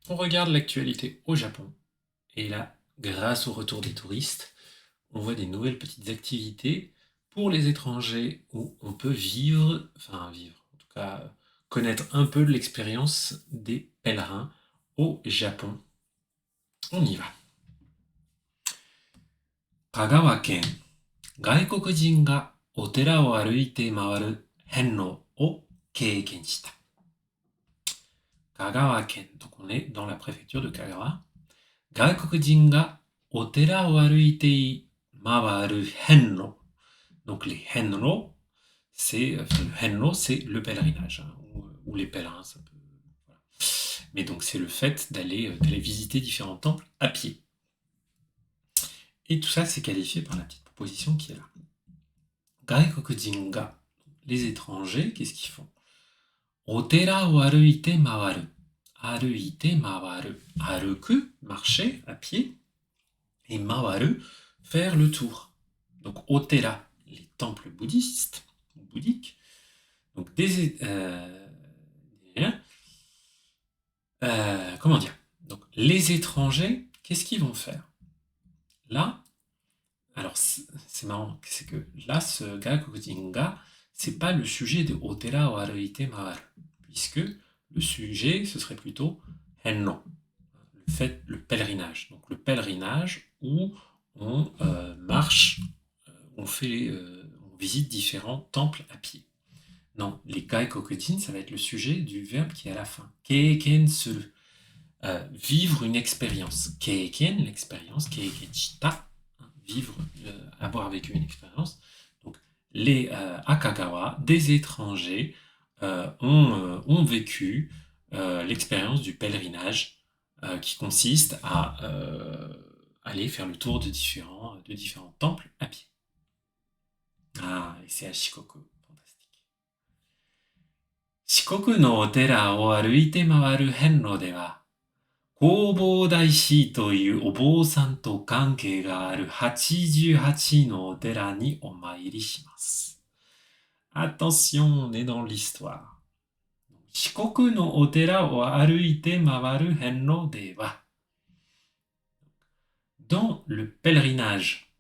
On regarde l'actualité au Japon. Et là, grâce au retour des touristes, on voit des nouvelles petites activités pour les étrangers où on peut en tout cas connaître un peu de l'expérience des pèlerins au Japon. On y va. 香川県、外国人がお寺を歩いて回る遍路を経験した。香川県, donc on est dans la préfecture de Kagawa. 外国人がお寺を歩いて回る遍路. Donc les henro, le henro, c'est le pèlerinage, hein, ou les pèlerins, ça peut. Voilà. Mais donc c'est le fait d'aller visiter différents temples à pied. Et tout ça, c'est qualifié par la petite proposition qui est là. Gaikokujin ga, les étrangers, qu'est-ce qu'ils font? Otera o aruite mawaru. Aruite mawaru. Aruku, marcher à pied. Et mawaru, faire le tour. Donc otera, les temples bouddhiques. Donc comment dire? Donc les étrangers, qu'est-ce qu'ils vont faire? Là, alors c'est marrant, c'est que là, ce Gakujinga, c'est pas le sujet de Otera o Aruite Mawaru, puisque le sujet, ce serait plutôt Henno, le pèlerinage. Donc le pèlerinage où on marche, on visite différents temples à pied. Non, les Gaikokujin, ça va être le sujet du verbe qui est à la fin. Keiken suru. Vivre une expérience. Keiken, l'expérience. Keiken shita, vivre, avoir vécu une expérience. Donc, les Akagawa, des étrangers, ont vécu l'expérience du pèlerinage qui consiste à aller faire le tour de différents temples à pied. Ah, et c'est à Shikoku. Fantastique. Shikoku no otera o aruite mawaru henro de wa, 弘法大師というお坊さんと関係がある88のお寺にお参りします。Attention, on est dans l'histoire. 四国のお寺を歩いて回る遍路では、dans le pèlerinage,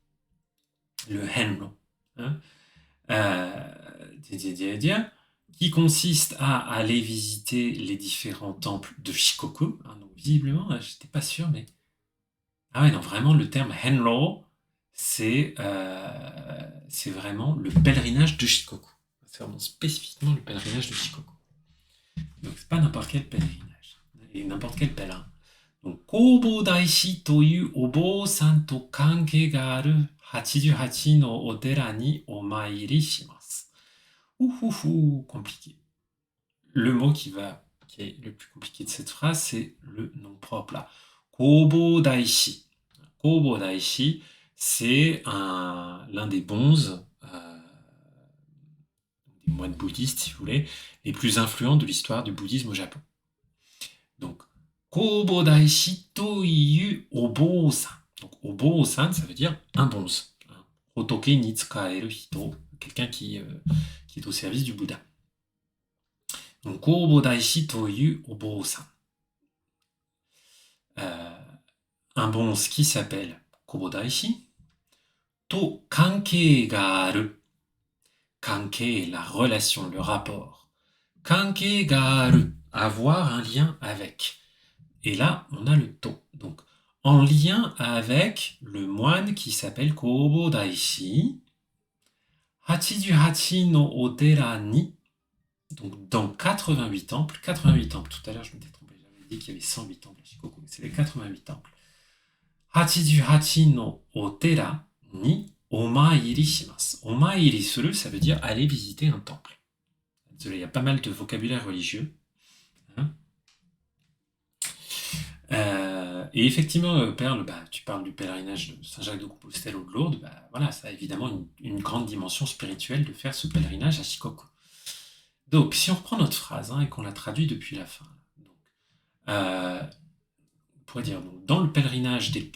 le henro, hein, qui consiste à aller visiter les différents temples de Shikoku. Hein, donc visiblement, j'étais pas sûr, mais ah ouais, non, vraiment le terme henro, c'est vraiment le pèlerinage de Shikoku. C'est vraiment spécifiquement le pèlerinage de Shikoku. Donc c'est pas n'importe quel pèlerinage et n'importe quel pèlerin. Donc Kobo Daishi toyu obo-san to kanke ga aru 88のお寺にお参りします。Compliqué. Le mot qui est le plus compliqué de cette phrase, c'est le nom propre là. Kobo Daishi. Kobo Daishi, c'est l'un des bonzes, des moines bouddhistes, si vous voulez, les plus influents de l'histoire du bouddhisme au Japon. Donc, Kobo Daishi toiyu obo-san. Donc, obo-san, ça veut dire un bonze. Hotoke ni tsukaeru hito, quelqu'un qui est au service du Bouddha. Donc, Kobo Daishi toiyu obo-san. Un bonze qui s'appelle Kobo Daishi. To kanke ga aru. Kanke, la relation, le rapport. Kanke ga aru, avoir un lien avec. Et là, on a le to. Donc, en lien avec le moine qui s'appelle Kobo Daishi. 88 no otera ni. Donc, dans 88 temples. 88 temples. Tout à l'heure, je m'étais trompé. J'avais dit qu'il y avait 108 temples à Shikoku. C'est les 88 temples. 88 no otera ni omairi shimasu. Omairi suru, ça veut dire aller visiter un temple. Désolé, il y a pas mal de vocabulaire religieux. Hein, et effectivement, Perle, tu parles du pèlerinage de Saint-Jacques-de-Compostelle ou de Lourdes, voilà, ça a évidemment une grande dimension spirituelle de faire ce pèlerinage à Shikoku. Donc, si on reprend notre phrase et qu'on la traduit depuis la fin, donc, on pourrait dire, donc, dans le pèlerinage des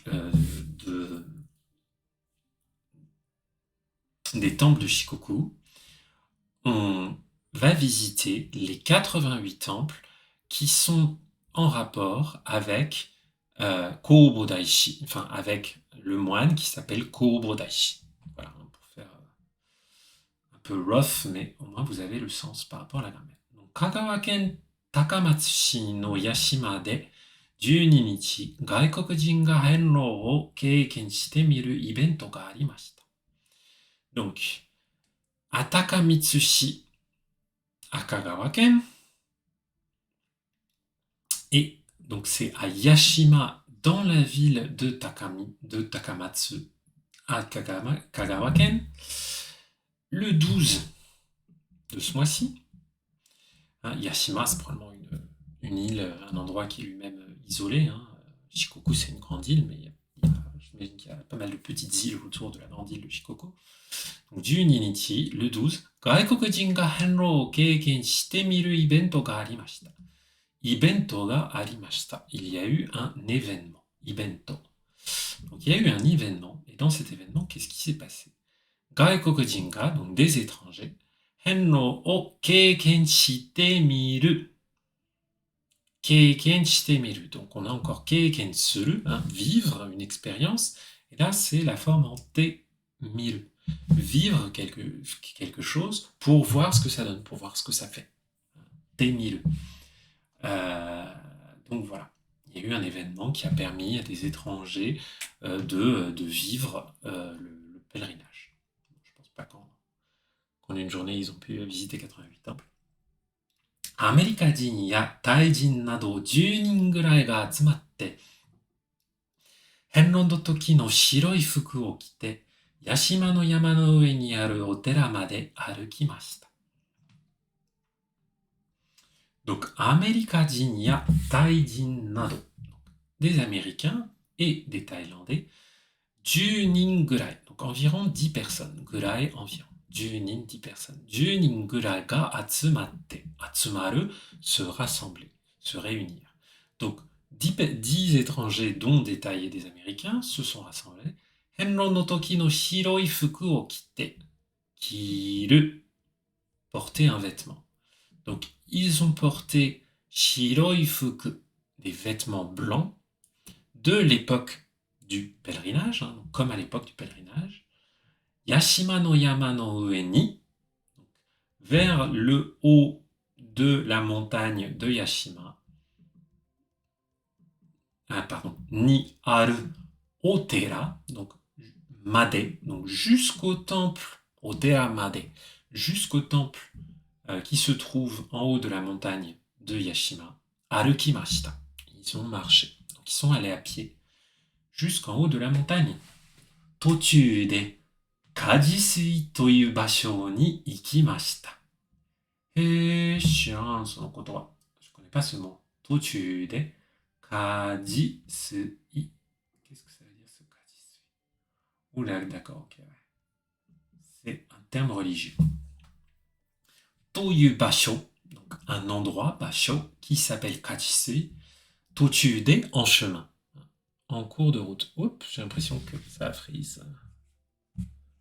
temples de Shikoku, on va visiter les 88 temples qui sont en rapport avec Kōbo Daishi, enfin avec le moine qui s'appelle Kōbo Daishi. Voilà, pour faire un peu rough, mais au moins vous avez le sens par rapport à la grammaire. Donc, Kagawa Ken Takamatsushi no Yashima de 12日、外国人が遍路を経験してみるイベントがありました。Donc, à Takamitsushi, à Kagawa-ken, et donc c'est à Yashima, dans la ville de Takamatsu, à Kagawa-ken, le 12 de ce mois-ci. Hein, Yashima, c'est probablement une île, un endroit qui est lui-même isolé. Hein. Shikoku, c'est une grande île, mais j'imagine qu'il y a pas mal de petites îles autour de la grande île de Shikoku. Donc, 12日、le 12、外国人が遍路を経験してみるイベントがありました。イベントがありました。Il y a eu un événement. イベント。Donc, il y a eu un événement. Et dans cet événement, qu'est-ce qui s'est passé? 外国人が, donc des étrangers, 遍路を経験してみる。経験してみる. Donc, on a encore 経験する, hein, vivre une expérience. Et là, c'est la forme en te miru. Vivre quelque chose pour voir ce que ça donne, pour voir ce que ça fait. Te miru. Donc voilà, il y a eu un événement qui a permis à des étrangers de vivre le pèlerinage. Je ne pense pas qu'en une journée, ils ont pu visiter 88 temples. アメリカ人やタイ人など10人ぐらいが集まって、遍路の時の白い服を着て、ヤシマの山の上にあるお寺まで歩きました。Donc, アメリカ人やタイ人など、des Américains et des Thaïlandais, 10人ぐらい, donc environ 10 personnes, ぐらい environ, 10人 10 personnes, 10人ぐらいが集まって、集まる, se rassembler, se réunir. Donc, 10 étrangers, dont des Thaïs et des Américains, se sont rassemblés. 遍路の時の白い服を着て、着る, porter un vêtement. Donc, ils ont porté 白い服, des vêtements blancs, de l'époque du pèlerinage, hein, donc comme à l'époque du pèlerinage. Yashima no yama no ue ni, vers le haut de la montagne de Yashima. Ni aru otera, donc made, donc jusqu'au temple, otera made, jusqu'au temple qui se trouve en haut de la montagne de Yashima. Arukimashita, ils ont marché, donc ils sont allés à pied jusqu'en haut de la montagne. Tochu de Kajisui toyu basho ni ikimashita. Shiran sono koto wa. Je connais pas ce mot. Tochu de Kajisui. Qu'est-ce que ça veut dire ce Kajisui? Oula, d'accord, ok. Ouais. C'est un terme religieux. Toyu basho, donc un endroit, basho, qui s'appelle Kajisui. Tochu de, en chemin. En cours de route. Oups, j'ai l'impression que ça frise.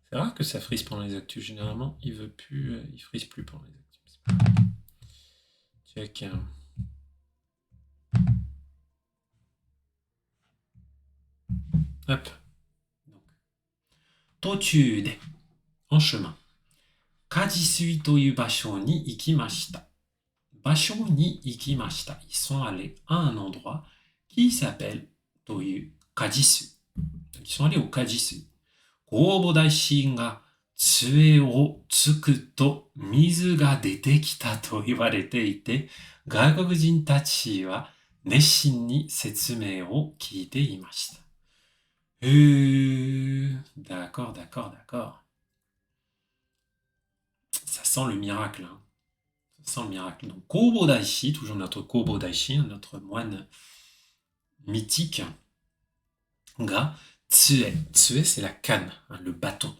C'est rare que ça frise pendant les actus. Généralement, il frise plus pendant les actus. Check. Hop. Donc, tochu de, en chemin. Kajisui toyu basho ni ikimashita. Basho ni ikimashita. Ils sont allés à un endroit qui s'appelle toyu Kajisui. Donc, ils sont allés au Kajisui. Kōbo Daishi ga tsue o tsuku to mizu ga dete kita to iwarete ite, gaikokujin tachi wa nesshin ni setsumei o kiite imashita. D'accord, d'accord, d'accord. Ça sent le miracle, hein. Ça sent le miracle. Donc, Kōbo Daishi, toujours notre Kōbo Daishi, notre moine mythique, ga tsue. Tsue, c'est la canne, hein, le bâton.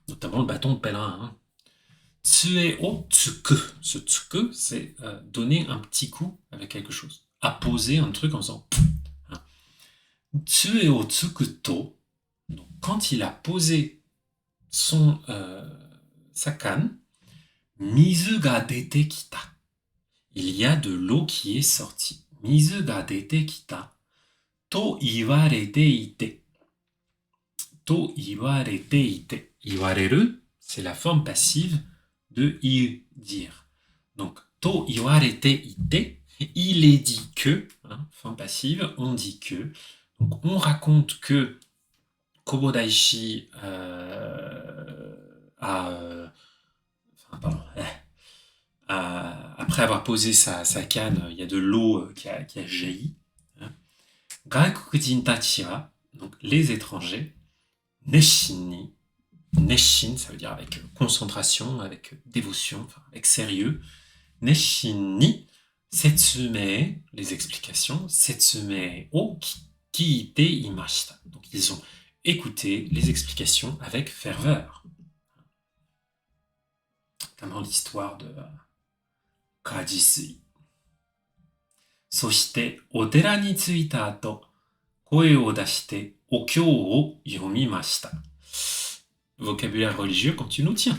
Notamment le bâton de pèlerin. Hein. Tsue o tsuku. Ce tsuku, c'est donner un petit coup avec quelque chose. Apposer un truc en faisant. Hein. Tsue o tsukuto. Donc, quand il a posé sa canne, mizu ga dete kita. Il y a de l'eau qui est sortie. Mizu ga dete kita. To iwarete ite. To iwarete ite. Iwareru, c'est la forme passive de dire. Donc, to iwarete ite, il est dit que, forme passive, on dit que. Donc, on raconte que Kobodaishi après avoir posé sa canne, il y a de l'eau qui a jailli. Gaikokujin tachi wa, donc les étrangers, Nesshin ni, Nesshin, ça veut dire avec concentration, avec dévotion, enfin, avec sérieux. Nesshin ni, Setsume, les explications, Setsume o kiite imashita. Donc ils ont écouté les explications avec ferveur. Notamment l'histoire de Kajisui. そして、お寺に着いた後、声を出してお経を読みました。Vocabulaire religieux quand tu nous tiens.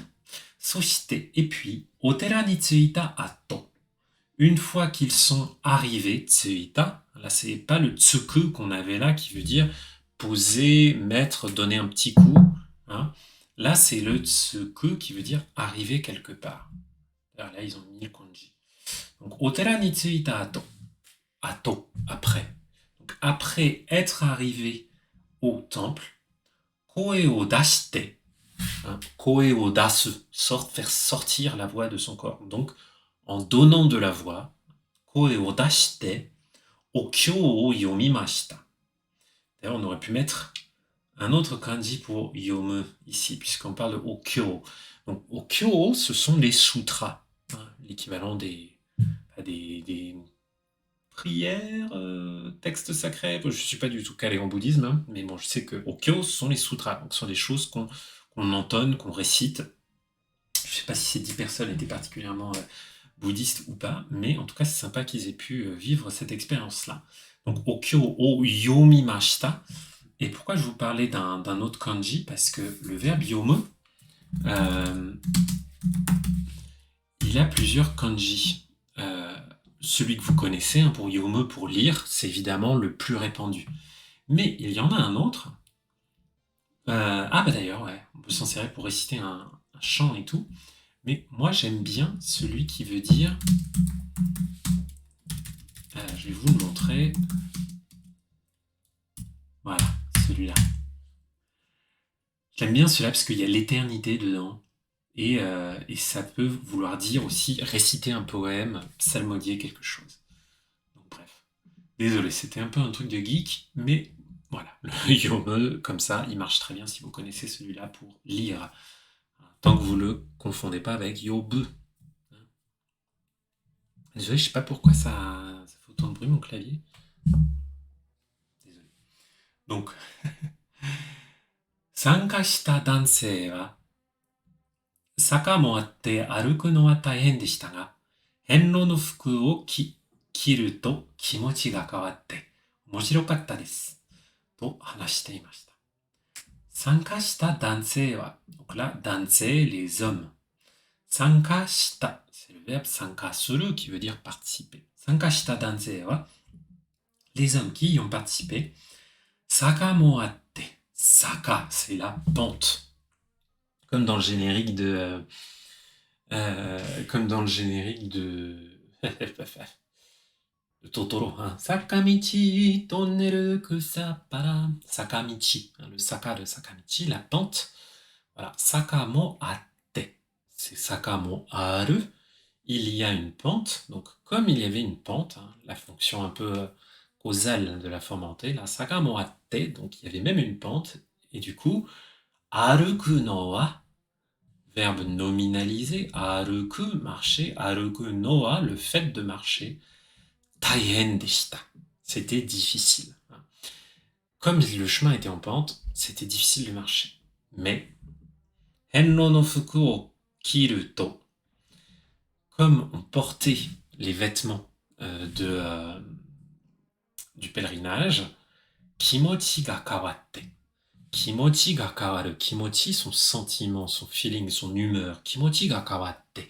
そして、et puis, お寺に着いた後. Une fois qu'ils sont arrivés, tsuita, là c'est pas le tsuku qu'on avait là qui veut dire poser, mettre, donner un petit coup. Hein. Là c'est le tsuku qui veut dire arriver quelque part. Alors là ils ont mis le kanji. Donc, お寺に着いた後. Ato, après. Donc, après être arrivé au temple, koe o dashite, koe o dasu, faire sortir la voix de son corps. Donc, en donnant de la voix, koe o dashite, o kyo o yomimashita. D'ailleurs, on aurait pu mettre un autre kanji pour yomu ici, puisqu'on parle de okyo. Donc, okyo, ce sont les sutras, l'équivalent des prières, textes sacrés. Je ne suis pas du tout calé en bouddhisme, mais bon, je sais que okyo, ce sont les sutras, donc ce sont des choses qu'on entonne, qu'on récite. Je ne sais pas si ces 10 personnes étaient particulièrement bouddhistes ou pas, mais en tout cas, c'est sympa qu'ils aient pu vivre cette expérience-là. Donc, okyo o yomimashita. Et pourquoi je vous parlais d'un autre kanji? Parce que le verbe yomu, il a plusieurs kanji. Celui que vous connaissez, pour yomu, pour lire, c'est évidemment le plus répandu. Mais il y en a un autre. D'ailleurs, ouais, on peut s'en servir pour réciter un chant et tout. Mais moi, j'aime bien celui qui veut dire... je vais vous le montrer. Voilà, celui-là. J'aime bien celui-là parce qu'il y a l'éternité dedans. Et ça peut vouloir dire aussi réciter un poème, psalmodier quelque chose. Donc bref. Désolé, c'était un peu un truc de geek, mais voilà. Le yomu, comme ça, il marche très bien si vous connaissez celui-là pour lire. Tant que vous ne le confondez pas avec yobu. Désolé, je sais pas pourquoi ça fait autant de bruit mon clavier. Désolé. Donc, 参加した男性は坂もあって歩くのは大変でしたが、遍路の服を着ると気持ちが変わって面白かったです。と話していました。参加した男性は、donc là, 男性, les hommes. 参加した, c'est le verbe 参加する qui veut dire participer. 参加した男性は、les hommes qui y ont participé, 坂もあって、坂, c'est la pente. Comme dans le générique de Totoro, hein. Sakamichi, tonneru kusapara. Sakamichi, le saka de Sakamichi, la pente. Voilà, saka mo atte. C'est saka mo aru. Il y a une pente. Donc, comme il y avait une pente, la fonction un peu causale de la forme hantée, là, saka mo atte. Donc, il y avait même une pente. Et du coup, aruku no wa, verbe nominalisé, aruku, marcher, aruku no wa, le fait de marcher. Taihen deshita. C'était difficile. Comme le chemin était en pente, c'était difficile de marcher. Mais, henro no fuku o kiru to, comme on portait les vêtements du pèlerinage, kimochi ga kawatte. Kimochi ga kawaru. Kimochi, son sentiment, son feeling, son humeur. Kimochi ga kawatte.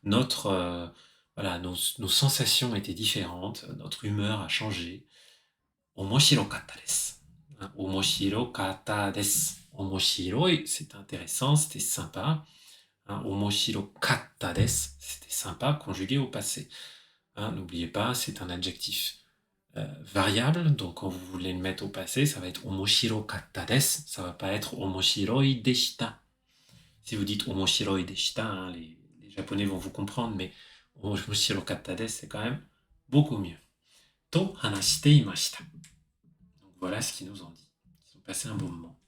Notre Voilà, nos sensations étaient différentes, notre humeur a changé. Omoshirokata desu. Hein, omoshirokata desu. Omoshiroi, c'est intéressant, c'était sympa. Hein, omoshirokata desu, c'était sympa, conjugué au passé. Hein, n'oubliez pas, c'est un adjectif variable, donc quand vous voulez le mettre au passé, ça va être omoshirokata desu, ça va pas être omoshiroi deshita. Si vous dites omoshiroi deshita, hein, les Japonais vont vous comprendre, mais omoshirokata desu, c'est quand même beaucoup mieux. To hanashite imashita. Donc voilà ce qu'ils nous ont dit. Ils ont passé un bon moment.